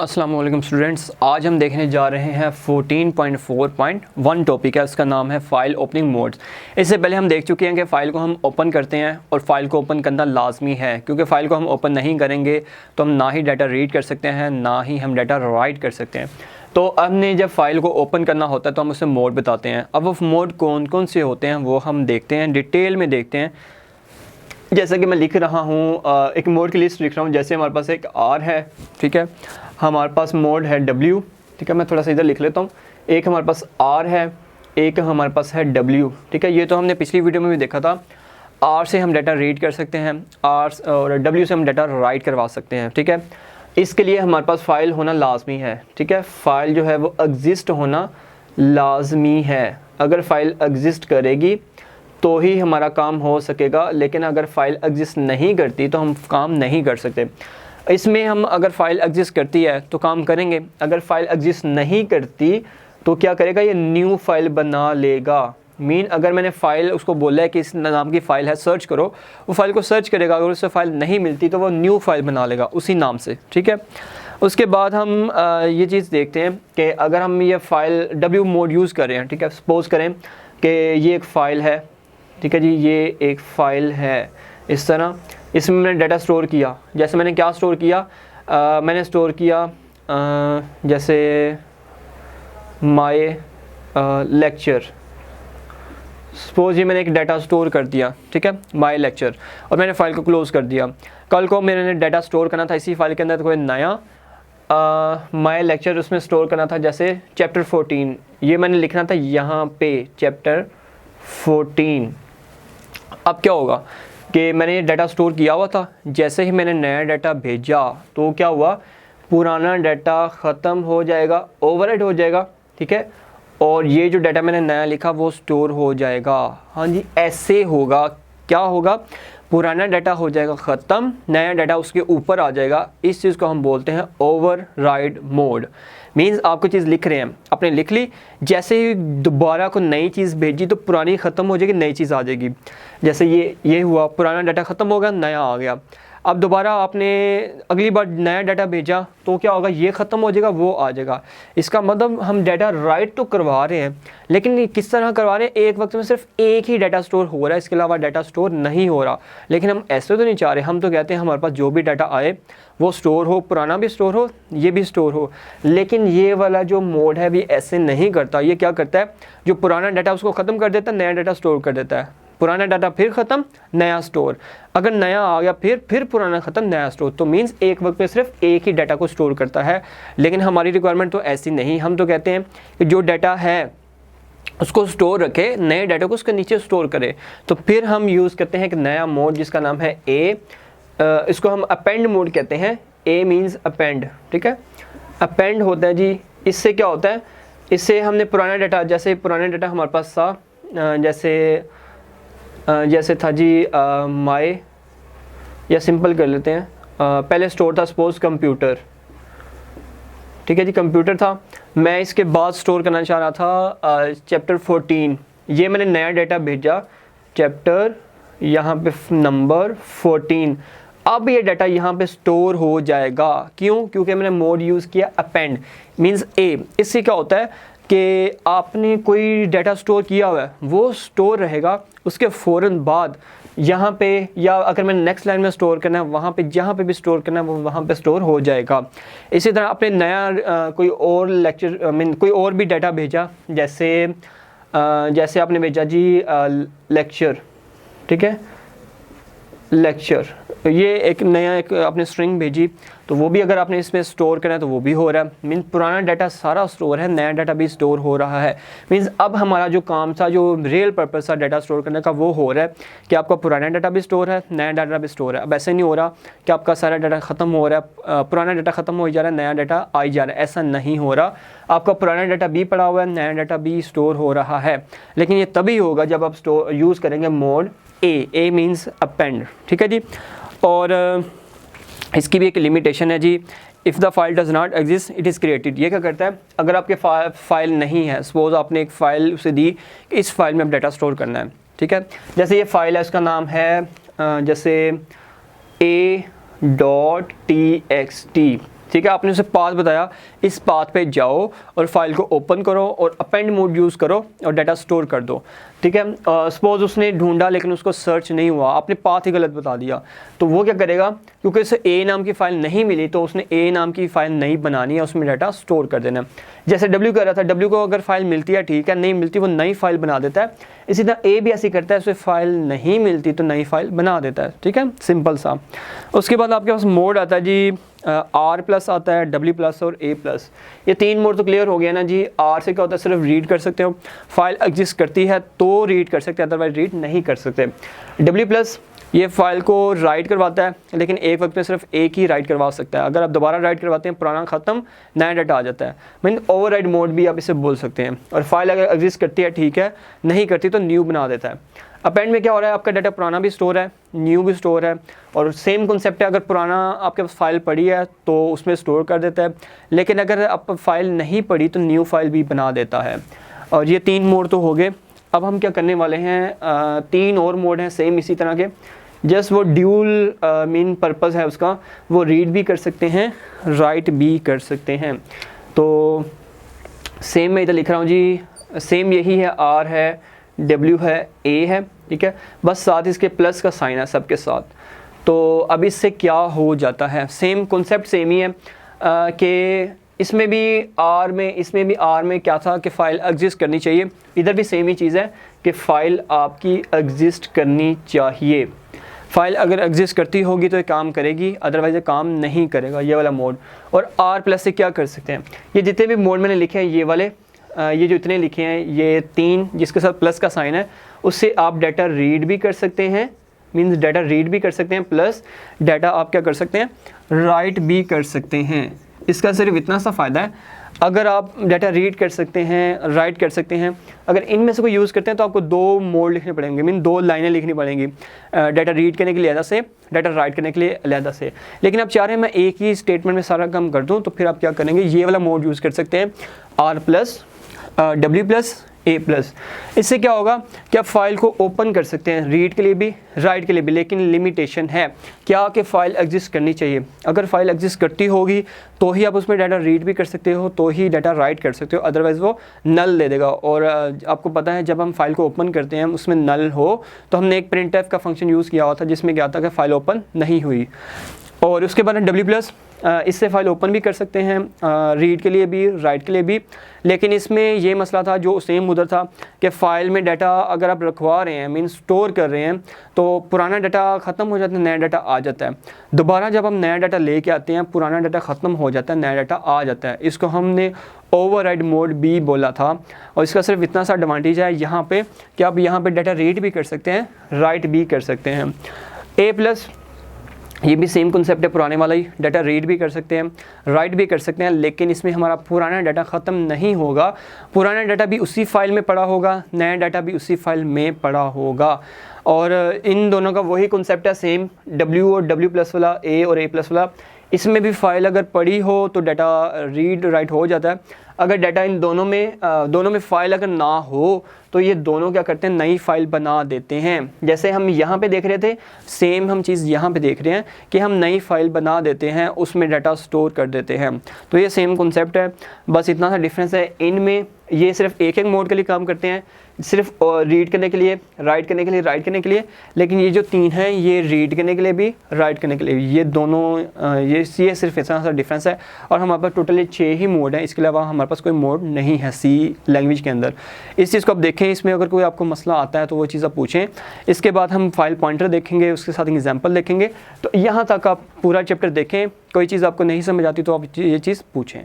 अस्सलाम वालेकुम स्टूडेंट्स, आज हम देखने जा रहे हैं 14.4.1 टॉपिक है, उसका नाम है फ़ाइल ओपनिंग मोड्स। इससे पहले हम देख चुके हैं कि फ़ाइल को हम ओपन करते हैं और फ़ाइल को ओपन करना लाजमी है, क्योंकि फ़ाइल को हम ओपन नहीं करेंगे तो हम ना ही डाटा रीड कर सकते हैं, ना ही हम डाटा राइट कर सकते हैं। तो हमने जब फ़ाइल को ओपन करना होता है तो हम उसे मोड बताते हैं। अब वो मोड कौन कौन से होते हैं वो हम देखते हैं, डिटेल में देखते हैं। जैसा कि मैं लिख रहा हूँ, एक मोड की लिस्ट लिख रहा हूँ। जैसे हमारे पास एक आर है, ठीक है, हमारे पास मोड है डब्ल्यू, ठीक है, मैं थोड़ा सा इधर लिख लेता हूँ। एक हमारे पास आर है, एक हमारे पास है डब्ल्यू, ठीक है। ये तो हमने पिछली वीडियो में भी देखा था। आर से हम डाटा रीड कर सकते हैं, आर और डब्ल्यू से हम डाटा राइट करवा सकते हैं, ठीक है। इसके लिए हमारे पास फ़ाइल होना लाजमी है, ठीक है। फ़ाइल जो है वो एग्जिस्ट होना लाजमी है। अगर फ़ाइल एग्जिस्ट करेगी तो ही हमारा काम हो सकेगा, लेकिन अगर फ़ाइल एग्जिस्ट नहीं करती तो हम काम नहीं कर सकते। इसमें हम अगर फ़ाइल एग्जिस्ट करती है तो काम करेंगे, अगर फ़ाइल एग्जिस्ट नहीं करती तो क्या करेगा, ये न्यू फ़ाइल बना लेगा। अगर मैंने फ़ाइल उसको बोला है कि इस नाम की फ़ाइल है, सर्च करो, वो फ़ाइल को सर्च करेगा। अगर उससे फ़ाइल नहीं मिलती तो वो न्यू फ़ाइल बना लेगा उसी नाम से, ठीक है। उसके बाद हम ये चीज़ देखते हैं कि अगर हम ये फ़ाइल डब्ल्यू मोड यूज़ कर रहे हैं, ठीक है, सपोज़ करें कि ये एक फ़ाइल है, ठीक है जी, ये एक फ़ाइल है इस तरह। इसमें मैंने डाटा स्टोर किया। जैसे मैंने क्या स्टोर किया, मैंने स्टोर किया जैसे माय लेक्चर। सपोज़ ये मैंने एक डाटा स्टोर कर दिया, ठीक है, माय लेक्चर, और मैंने फ़ाइल को क्लोज़ कर दिया। कल को मैंने डाटा स्टोर करना था इसी फाइल के अंदर, तो कोई नया माय लेक्चर उसमें स्टोर करना था, जैसे चैप्टर 14, ये मैंने लिखना था यहाँ पे चैप्टर 14। अब क्या होगा कि मैंने ये डाटा स्टोर किया हुआ था, जैसे ही मैंने नया डाटा भेजा तो क्या हुआ, पुराना डाटा ख़त्म हो जाएगा, ओवरराइट हो जाएगा, ठीक है, और ये जो डाटा मैंने नया लिखा वो स्टोर हो जाएगा। हाँ जी, ऐसे होगा। क्या होगा, पुराना डाटा हो जाएगा ख़त्म, नया डाटा उसके ऊपर आ जाएगा। इस चीज़ को हम बोलते हैं ओवरराइड मोड। मीन्स आप कोई चीज़ लिख रहे हैं, आपने लिख ली, जैसे ही दोबारा को नई चीज़ भेजी तो पुरानी ख़त्म हो जाएगी, नई चीज़ आ जाएगी। जैसे ये हुआ, पुराना डाटा ख़त्म हो गया, नया आ गया। अब दोबारा आपने अगली बार नया डाटा भेजा तो क्या होगा, ये ख़त्म हो जाएगा, वो आ जाएगा। इसका मतलब हम डाटा राइट तो करवा रहे हैं, लेकिन किस तरह करवा रहे हैं, एक वक्त में सिर्फ एक ही डाटा स्टोर हो रहा है, इसके अलावा डाटा स्टोर नहीं हो रहा। लेकिन हम ऐसे तो नहीं चाह रहे, हम तो कहते हैं हमारे पास जो भी डाटा आए वो स्टोर हो, पुराना भी स्टोर हो, ये भी स्टोर हो। लेकिन ये वाला जो मोड है भी ऐसे नहीं करता। ये क्या करता है, जो पुराना डाटा उसको ख़त्म कर देता है, नया डाटा स्टोर कर देता है। पुराना डाटा फिर ख़त्म, नया स्टोर, अगर नया आ गया फिर पुराना ख़त्म, नया स्टोर। तो मीन्स एक वक्त पे सिर्फ एक ही डाटा को स्टोर करता है। लेकिन हमारी रिक्वायरमेंट तो ऐसी नहीं। हम तो कहते हैं कि जो डाटा है उसको स्टोर रखे, नए डाटा को उसके नीचे स्टोर करे। तो फिर हम यूज़ करते हैं एक नया मोड जिसका नाम है ए। इसको हम अपेंड मोड कहते हैं। ए मीन्स अपेंड, ठीक है। अपेंड होता है जी, इससे क्या होता है, इससे हमने पुराना डाटा, जैसे पुराना डाटा हमारे पास था, जैसे था जी माय, या सिंपल कर लेते हैं, पहले स्टोर था सपोज कंप्यूटर, ठीक है जी, कंप्यूटर था। मैं इसके बाद स्टोर करना चाह रहा था चैप्टर 14। ये मैंने नया डाटा भेजा, चैप्टर यहाँ पे नंबर 14। अब ये डाटा यहाँ पे स्टोर हो जाएगा। क्यों? क्योंकि मैंने मोड यूज़ किया अपेंड, मीन्स ए। इससे क्या होता है कि आपने कोई डाटा स्टोर किया हुआ है वो स्टोर रहेगा, उसके फ़ौरन बाद यहाँ पे, या अगर मैंने नेक्स्ट लाइन में स्टोर करना है वहाँ पे, जहाँ पे भी स्टोर करना है वो वहाँ पे स्टोर हो जाएगा। इसी तरह आपने नया कोई और लेक्चर कोई और भी डाटा भेजा, जैसे आपने भेजा जी लेक्चर, ठीक है, लेक्चर, ये एक नया एक आपने स्ट्रिंग भेजी, तो वो भी अगर आपने इसमें स्टोर करना है तो वो भी हो रहा है। मीन्स पुराना डाटा सारा स्टोर है, नया डाटा भी स्टोर हो रहा है। मीन्स अब हमारा जो काम था, जो रियल पर्पस था डाटा स्टोर करने का, वो हो रहा है कि आपका पुराना डाटा भी स्टोर है, नया डाटा भी स्टोर है। अब ऐसे नहीं हो रहा कि आपका सारा डाटा ख़त्म हो रहा है, पुराना डाटा ख़त्म हो जा रहा है, नया डाटा आ जा रहा है, ऐसा नहीं हो रहा। आपका पुराना डाटा भी पड़ा हुआ है, नया डाटा भी स्टोर हो रहा है। लेकिन ये तभी होगा जब आप यूज़ करेंगे मोड ए मीन्स अपेंड, ठीक है जी। और इसकी भी एक लिमिटेशन है जी, if the file does not exist it is created. ये क्या करता है, अगर आपके फाइल नहीं है, सपोज आपने एक फ़ाइल उसे दी, इस फाइल में अब डाटा स्टोर करना है, ठीक है। जैसे ये फाइल है, उसका नाम है जैसे a.txt, ठीक है, आपने उसे पाथ बताया, इस पाथ पे जाओ और फाइल को ओपन करो और अपेंड मोड यूज़ करो और डाटा स्टोर कर दो। ठीक है, सपोज उसने ढूंढा लेकिन उसको सर्च नहीं हुआ, आपने पाथ ही गलत बता दिया, तो वो क्या करेगा, क्योंकि उसे ए नाम की फ़ाइल नहीं मिली तो उसने ए नाम की फ़ाइल नहीं बनानी है, उसमें डाटा स्टोर कर देना। जैसे डब्ल्यू कर रहा था, डब्ल्यू को अगर फाइल मिलती है ठीक है, नहीं मिलती वो नई फाइल बना देता है। इसी तरह ए भी ऐसी करता है, उसे फाइल नहीं मिलती तो नई फाइल बना देता है। ठीक है, सिंपल सा। उसके बाद आपके पास मोड आता है जी, आर प्लस आता है, डब्ल्यू प्लस और ए प्लस। ये 3 मोड तो क्लियर हो गया ना जी। आर से क्या होता है, सिर्फ रीड कर सकते हो, फाइल एग्जिस्ट करती है तो रीड कर सकते हैं, अदरवाइज रीड नहीं कर सकते। डब्ल्यू प्लस ये फाइल को राइट करवाता है, लेकिन एक वक्त में सिर्फ एक ही राइट करवा सकता है। अगर आप दोबारा राइट करवाते हैं, पुराना ख़त्म, नया डाटा आ जाता है। मीन ओवरराइड मोड भी आप इसे बोल सकते हैं। और फाइल अगर एग्जिस्ट करती है ठीक है, नहीं करती तो न्यू बना देता है। अपेंड में क्या हो रहा है, आपका डाटा पुराना भी स्टोर है, न्यू भी स्टोर है, और सेम कॉन्सेप्ट है। अगर पुराना आपके पास फाइल पड़ी है तो उसमें स्टोर कर देता है, लेकिन अगर आप फाइल नहीं पड़ी तो न्यू फाइल भी बना देता है। और ये 3 मोड तो हो गए। अब हम क्या करने वाले हैं, 3 और मोड हैं सेम इसी तरह के, जस्ट वो ड्यूल मेन पर्पज़ है उसका, वो रीड भी कर सकते हैं, राइट भी कर सकते हैं। तो सेम मैं इधर लिख रहा हूँ जी, सेम यही है, आर है, डब्ल्यू है, ए है। ठीक है, बस साथ इसके प्लस का साइन है सबके साथ। तो अब इससे क्या हो जाता है, सेम कॉन्सेप्ट सेम ही है कि इसमें भी आर में, इसमें भी आर में क्या था कि फ़ाइल एग्जिस्ट करनी चाहिए, इधर भी सेम ही चीज़ है कि फ़ाइल आपकी एग्जिस्ट करनी चाहिए। फ़ाइल अगर एग्जिस्ट करती होगी तो ये काम करेगी, अदरवाइज ये काम नहीं करेगा, ये वाला मोड। और आर प्लस से क्या कर सकते हैं, ये जितने भी मोड मैंने लिखे हैं ये वाले, ये जो इतने लिखे हैं, ये 3 जिसके साथ प्लस का साइन है, उससे आप डाटा रीड भी कर सकते हैं, मींस डाटा रीड भी कर सकते हैं, प्लस डाटा आप क्या कर सकते हैं, राइट भी कर सकते हैं। इसका सिर्फ इतना सा फ़ायदा है, अगर आप डाटा रीड कर सकते हैं, राइट कर सकते हैं, अगर इनमें से कोई यूज़ करते हैं तो आपको 2 मोड लिखने पड़ेंगे, मीन 2 लाइनें लिखनी पड़ेंगी, डाटा रीड करने के लिए अलग से, डाटा राइट करने के लिए अलग से। लेकिन आप चाह रहे हैं मैं एक ही स्टेटमेंट में सारा काम कर दूं, तो फिर आप क्या करेंगे, ये वाला मोड यूज़ कर सकते हैं, R plus, W plus, A plus. इससे क्या होगा कि आप फाइल को ओपन कर सकते हैं, रीड के लिए भी, राइट के लिए भी, लेकिन लिमिटेशन है क्या कि फ़ाइल एग्जिस्ट करनी चाहिए। अगर फाइल एग्जिस्ट करती होगी तो ही आप उसमें डाटा रीड भी कर सकते हो, तो ही डाटा राइट कर सकते हो, अदरवाइज़ वो नल दे देगा। और आपको पता है जब हम फाइल को ओपन करते हैं उसमें नल हो, तो हमने एक printf का फंक्शन यूज़ किया हुआ था जिसमें क्या था कि फ़ाइल ओपन नहीं हुई। और उसके बाद डब्ल्यू प्लस, इससे फ़ाइल ओपन भी कर सकते हैं, रीड के लिए भी, राइट के लिए भी। लेकिन इसमें ये मसला था जो सेम उधर था कि फ़ाइल में डाटा अगर आप रखवा रहे हैं, मीन स्टोर कर रहे हैं, तो पुराना डाटा ख़त्म हो जाता है, नया डाटा आ जाता है। दोबारा जब हम नया डाटा लेके आते हैं, पुराना डाटा ख़त्म हो जाता है, नया डाटा आ जाता है। इसको हमने ओवरराइड मोड भी बोला था। और इसका सिर्फ इतना सा एडवांटेज है यहाँ पे कि आप यहाँ पे डाटा रीड भी कर सकते हैं, राइट भी कर सकते हैं। ए प्लस, ये भी सेम कॉन्सेप्ट है पुराने वाला ही, डाटा रीड भी कर सकते हैं, राइट भी कर सकते हैं, लेकिन इसमें हमारा पुराना डाटा ख़त्म नहीं होगा, पुराना डाटा भी उसी फाइल में पड़ा होगा, नया डाटा भी उसी फाइल में पड़ा होगा। और इन दोनों का वही कॉन्सेप्ट है सेम, डब्ल्यू और डब्ल्यू प्लस वाला, ए और ए प्लस वाला। इसमें भी फ़ाइल अगर पड़ी हो तो डाटा रीड राइट हो जाता है। अगर डाटा इन दोनों में फ़ाइल अगर ना हो तो ये दोनों क्या करते हैं, नई फ़ाइल बना देते हैं। जैसे हम यहाँ पे देख रहे थे, सेम हम चीज़ यहाँ पे देख रहे हैं कि हम नई फ़ाइल बना देते हैं, उसमें डाटा स्टोर कर देते हैं। तो ये सेम कॉन्सेप्ट है, बस इतना सा डिफरेंस है इनमें। ये सिर्फ एक मोड के लिए काम करते हैं, सिर्फ रीड करने के लिए, राइट करने के लिए, राइट करने के लिए। लेकिन ये जो 3 हैं ये रीड करने के लिए भी, राइट करने के लिए, ये दोनों ये सिर्फ इतना सा डिफरेंस है। और हमारे पास टोटली 6 ही मोड हैं, इसके अलावा हमारे पास कोई मोड नहीं है सी लैंग्वेज के अंदर। इस चीज़ को आप देखें, इसमें अगर कोई आपको मसला आता है तो वो चीज़ आप पूछें। इसके बाद हम फाइल पॉइंटर देखेंगे, उसके साथ एग्जाम्पल देखेंगे। तो यहाँ तक आप पूरा चैप्टर देखें, कोई चीज़ आपको नहीं समझ आती तो आप ये चीज़ पूछें।